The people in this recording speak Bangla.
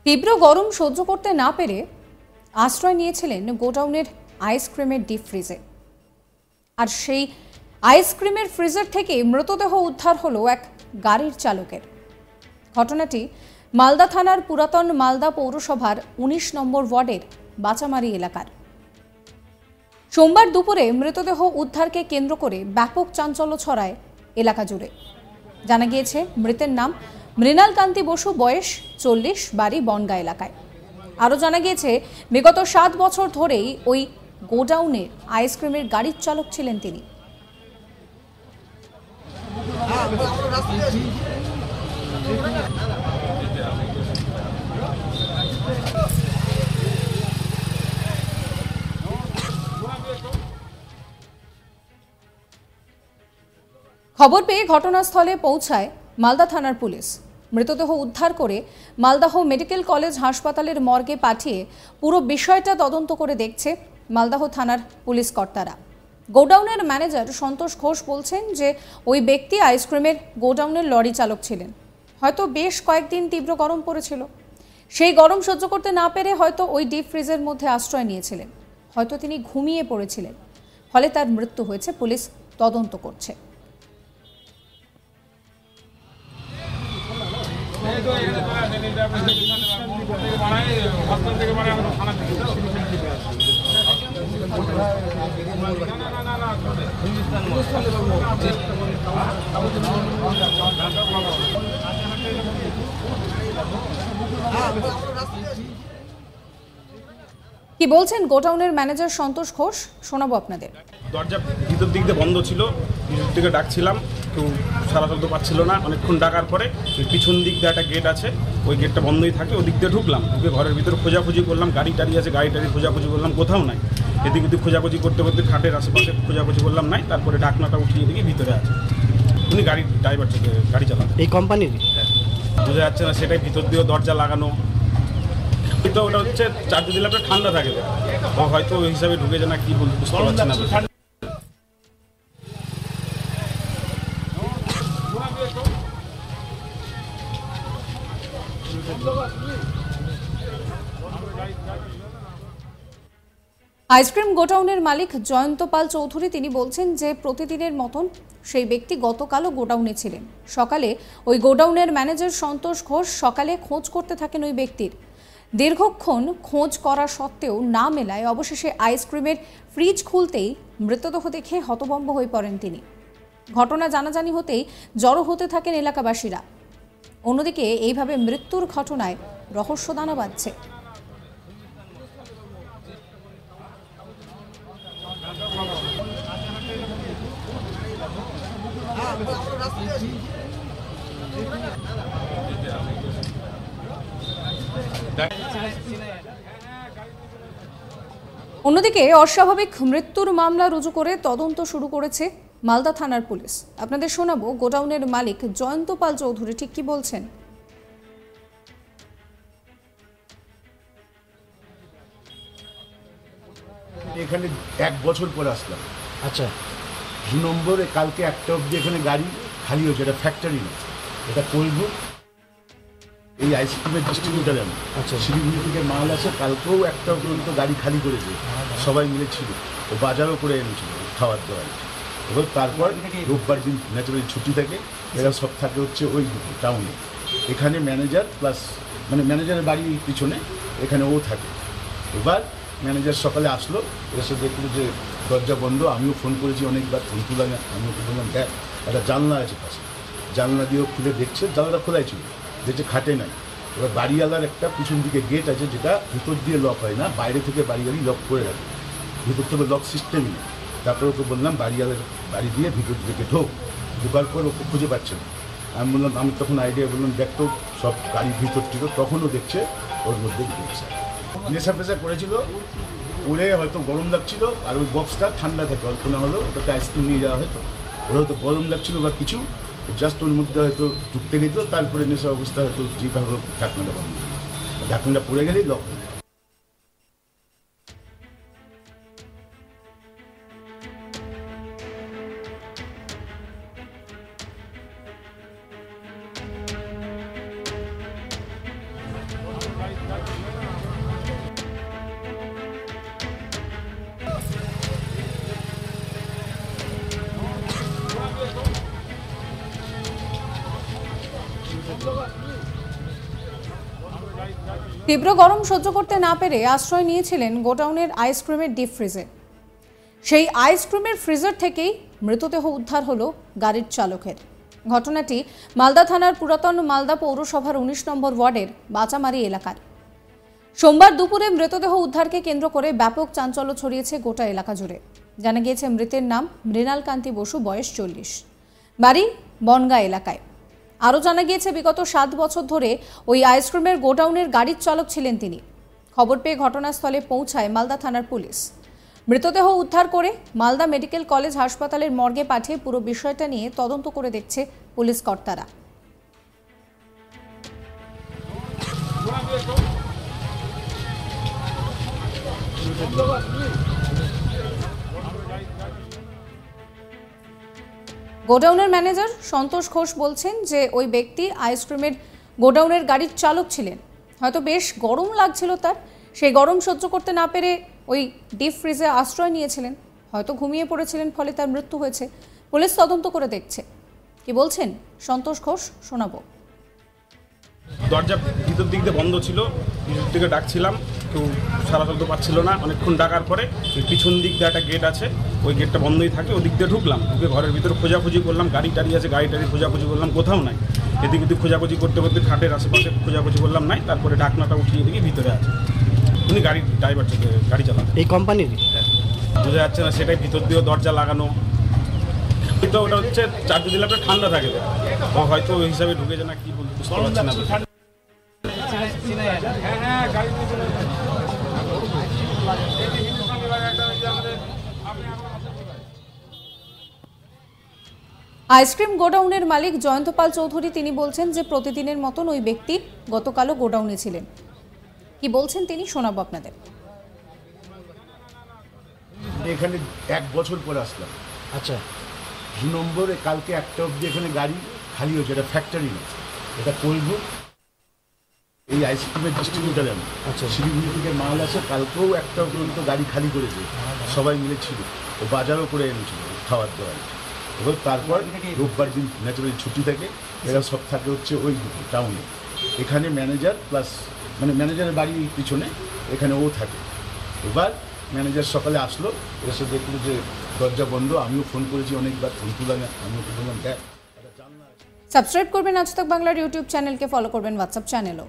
তীব্র গরম সহ্য করতে না পেরে আশ্রয় নিয়েছিলেন গোডাউনের আইসক্রিমের ডিপ ফ্রিজে। আর সেই আইসক্রিমের ফ্রিজার থেকে মৃতদেহ উদ্ধার হলো এক গাড়ির চালকের। ঘটনাটি মালদা থানার পুরাতন মালদা পৌরসভার ১৯ নম্বর ওয়ার্ডের বাচামারি এলাকার। সোমবার দুপুরে মৃতদেহ উদ্ধারকে কেন্দ্র করে ব্যাপক চাঞ্চল্য ছড়ায় এলাকা জুড়ে। জানা গিয়েছে, মৃতের নাম মৃণাল কান্তি বসু, বয়স ৪০, বাড়ি বনগাঁ এলাকায়। আরও জানা গিয়েছে, বিগত ৭ বছর ধরেই ওই গোডাউনের আইসক্রিমের গাড়ির চালক ছিলেন তিনি। খবর পেয়ে ঘটনাস্থলে পৌঁছায় মালদা থানার পুলিশ। মৃতদেহ উদ্ধার করে মালদাহ মেডিকেল কলেজ হাসপাতালের মর্গে পাঠিয়ে পুরো বিষয়টা তদন্ত করে দেখছে মালদাহ থানার পুলিশ কর্তারা। গোডাউনের ম্যানেজার সন্তোষ ঘোষ বলছেন যে ওই ব্যক্তি আইসক্রিমের গোডাউনের লরি চালক ছিলেন। হয়তো বেশ কয়েকদিন তীব্র গরম পড়েছিল, সেই গরম সহ্য করতে না পেরে হয়তো ওই ডিপ ফ্রিজের মধ্যে আশ্রয় নিয়েছিলেন। হয়তো তিনি ঘুমিয়ে পড়েছিলেন, ফলে তার মৃত্যু হয়েছে। পুলিশ তদন্ত করছে। কি বলছেন গোডাউনের ম্যানেজার সন্তোষ ঘোষ, শোনাবো আপনাদের। দরজা ভিতর দিক দিয়ে বন্ধ ছিল, ভিতর দিকে ডাকছিলাম, কেউ সারা চলতে পারছিল না। অনেকক্ষণ ডাকার পরে পিছন দিক দিয়ে একটা গেট আছে, ওই গেটটা বন্ধই থাকে, ওই দিক দিয়ে ঢুকলাম। ঢুকে ঘরের ভিতরে খোঁজাখুঁজি করলাম, গাড়ি টাড়ি আছে, গাড়ি টাড়ি খোঁজাখুঁজি করলাম, কোথাও নাই। এদিক ওদিক খোঁজাখুঁজি করতে করতে খাটের আশেপাশে খোঁজাখুঁজি করলাম, নাই। তারপরে ঢাকনাটা উঠিয়ে দেখি ভিতরে আছে। উনি গাড়ির ড্রাইভার, গাড়ি চালান এই কোম্পানির। হ্যাঁ, বোঝা যাচ্ছে না সেটাই, ভিতর দিয়েও দরজা লাগানো। কিন্তু ওটা হচ্ছে চার্জ দিলে আপনার ঠান্ডা থাকে, হয়তো ওই হিসাবে ঢুকেছে না, কি বলতে বুঝতে পারছি না। আইসক্রিম গোডাউনের মালিক জয়ন্ত পাল চৌধুরী তিনি বলছেন যে প্রতিদিনের মতন সেই ব্যক্তি গতকালও গোডাউনে ছিলেন। সকালে ওই গোডাউনের ম্যানেজার সন্তোষ ঘোষ সকালে খোঁজ করতে থাকেন ওই ব্যক্তির। দীর্ঘক্ষণ খোঁজ করা সত্ত্বেও না মেলায় অবশেষে আইসক্রিমের ফ্রিজ খুলতেই মৃতদেহ দেখে হতভম্ব হয়ে পড়েন তিনি। ঘটনা জানাজানি হতেই জড়ো হতে থাকেন এলাকাবাসীরা। অন্যদিকে এইভাবে মৃত্যুর ঘটনায় রহস্য দানা বাঁধছে। অন্যদিকে অস্বাভাবিক মৃত্যুর মামলা রুজু করে তদন্ত শুরু করেছে মালদা থানার পুলিশ। আপনাদের শোনাবো গোডাউনের মালিক জয়ন্ত পাল চৌধুরী ঠিক কি বলছেন। এখানে 1 বছর পরে আসলাম। আচ্ছা, 2 নম্বরে কালকে 1টা অবধি এখানে গাড়ি খালি হয়েছে। এটা ফ্যাক্টরি না, এটা কোলবুক, এই আইসক্রিমের ডিস্ট্রিবিউটার। আমি আচ্ছা, শিলিগুড়ি থেকে মাল আছে। কালকেও 1টা পর্যন্ত গাড়ি খালি করেছে, সবাই মিলে ছিল। ও বাজারও করে এনেছিল খাওয়ার দাওয়ার। এবার তারপর রোববার দিন ন্যাচারালি ছুটি থাকে, এরা সব থাকে হচ্ছে ওই টাউনে। এখানে ম্যানেজার প্লাস মানে ম্যানেজারের বাড়ির পিছনে এখানে ও থাকে। এবার ম্যানেজার সকালে আসলো, এসে দেখলো যে দরজা বন্ধ। আমিও ফোন করেছি অনেকবার, ফোন তুলা না। আমিও বললাম দেখ, একটা জানলা আছে পাশে, জানলা দিয়েও খুলে দেখছে, জানলাটা খোলাই ছিল, দেখছে খাটে নাই। এবার বাড়িওয়ালার একটা পিছন দিকে গেট আছে, যেটা ভিতর দিয়ে লক হয় না, বাইরে থেকে বাড়ি লক করে রাখে, ভিতর থেকে লক সিস্টেমই নেই। তারপরে ওকে বললাম বাড়িওয়ালার বাড়ি দিয়ে ভিতর দিকে ঢোকার পর ওকে খুঁজে পাচ্ছে না। আমি বললাম, আমি তখন আইডিয়া বললাম দেখ তো সব গাড়ির ভিতর ছিল, তখনও দেখছে ওর মধ্যে দেখছে নেশা ফেশা করেছিল, ওরে হয়তো গরম লাগছিল। আর ওই বক্সটা ঠান্ডা থাকে, অল্প না হলেও ওটাতে আইসক্রিম নিয়ে যাওয়া হয়তো, ওরা হয়তো গরম লাগছিল বা কিছু, জাস্ট ওর মধ্যে হয়তো ঢুকতে গেছিল। তারপরে নেশা অবস্থা হয়তো যেভাবে ঢাকনাটা বন্ধ, ঢাকনাটা পড়ে গেলেই লক হয়ে যায়। তীব্র গরম সহ্য করতে না পেরে আশ্রয় নিয়েছিলেন গোডাউনের আইসক্রিমের ডিপ ফ্রিজে। সেই আইসক্রিমের ফ্রিজার থেকেই মৃতদেহ উদ্ধার হলো গাড়ির চালকের। ঘটনাটি মালদা থানার পুরাতন মালদা পৌরসভার ১৯ নম্বর ওয়ার্ডের বাচামারি এলাকার। সোমবার দুপুরে মৃতদেহ উদ্ধারকে কেন্দ্র করে ব্যাপক চাঞ্চল্য ছড়িয়েছে গোটা এলাকা জুড়ে। জানা গিয়েছে মৃতের নাম মৃণাল কান্তি বসু, বয়স ৪০, বাড়ি বনগা এলাকায়। আরও জানা গিয়েছে বিগত ৭ বছর ধরে ওই আইসক্রিমের গোডাউনের গাড়ির চালক ছিলেন তিনি। খবর পেয়ে ঘটনাস্থলে পৌঁছায় মালদা থানার পুলিশ। মৃতদেহ উদ্ধার করে মালদা মেডিকেল কলেজ হাসপাতালের মর্গে পাঠিয়ে পুরো বিষয়টা নিয়ে তদন্ত করে দেখছে পুলিশ কর্তারা। গোডাউনের ম্যানেজার সন্তোষ ঘোষ বলছেন যে ওই ব্যক্তি আইসক্রিমের গোডাউনের গাড়ির চালক ছিলেন। হয়তো বেশ গরম লাগছিল তার, সেই গরম সহ্য করতে না পেরে ওই ডিপ ফ্রিজে আশ্রয় নিয়েছিলেন। হয়তো ঘুমিয়ে পড়েছিলেন, ফলে তার মৃত্যু হয়েছে। পুলিশ তদন্ত করে দেখছে। কি বলছেন সন্তোষ ঘোষ, শোনাবো। দরজা ভিতর দিক দিয়ে বন্ধ ছিল, ভিতর থেকে ডাকছিলাম, কেউ সারা শব্দ পাচ্ছিল না। অনেকক্ষণ ডাকার পরে পিছন দিক দিয়ে একটা গেট আছে, ওই গেটটা বন্ধই থাকে, ওই দিক দিয়ে ঢুকলাম। ঢুকে ঘরের ভিতরে খোঁজাখুঁজি করলাম, গাড়ি টাড়ি আছে, গাড়ি টাড়ি খোঁজাখুঁজি করলাম, কোথাও নাই। এদিক ওদিক খোঁজাখুঁজি করতে করতে খাটের আশেপাশে খোঁজাখুঁজি করলাম, নাই। তারপরে ঢাকনাটা উঠিয়ে দেখি ভিতরে আছে। উনি গাড়ির ড্রাইভার থেকে গাড়ি চালান, এই কোম্পানির। বোঝা যাচ্ছে না সেটাই, ভিতর দিয়েও দরজা লাগানো। তো ওটা হচ্ছে চার্জ দিলে আপনার ঠান্ডা থাকে, তো হয়তো ওই হিসাবে ঢুকেছে না, কি বলতে বুঝতে পারছি না। আইসক্রিম গোডাউনের মালিক জয়ন্তপাল চৌধুরী তিনি বলছেন যে প্রতিদিনের মতন ওই ব্যক্তি গতকালও গোডাউনে ছিলেন। কি বলছেন তিনি, শোনাবো আপনাদের। এখানে 1 বছর পরে আসলাম। আচ্ছা, 2 নম্বরে কালকে 1টা অবধি এখানে গাড়ি খালি হয়েছে। এটা ফ্যাক্টরি না, এটা কোলবো। এই আইসক্রিমের ডিস্ট্রিবিউটার আমি। আচ্ছা। শিলিগুড়ি থেকে মাল আসে, কালকেও 1টা পর্যন্ত গাড়ি খালি করেছে, সবাই মিলে ছিল। ও বাজারও করে এনেছিল খাওয়ার দাওয়ার। এবার তারপর রোববার দিন ন্যাচারালি ছুটি থাকে, এরা সব থাকে হচ্ছে ওই টাউনে। এখানে ম্যানেজার প্লাস মানে ম্যানেজারের বাড়ির পিছনে এখানে ও থাকে। এবার ম্যানেজার সকালে আসলো, এসে দেখলো যে দরজা বন্ধ। আমিও ফোন করেছি অনেকবার, ফোন তুলা না। আমিও বললাম দেখ। সাবস্ক্রাইব করবেন আজ তাক বাংলার ইউটিউব চ্যানেলকে, ফলো করবেন হোয়াটসঅ্যাপ চ্যানেলও।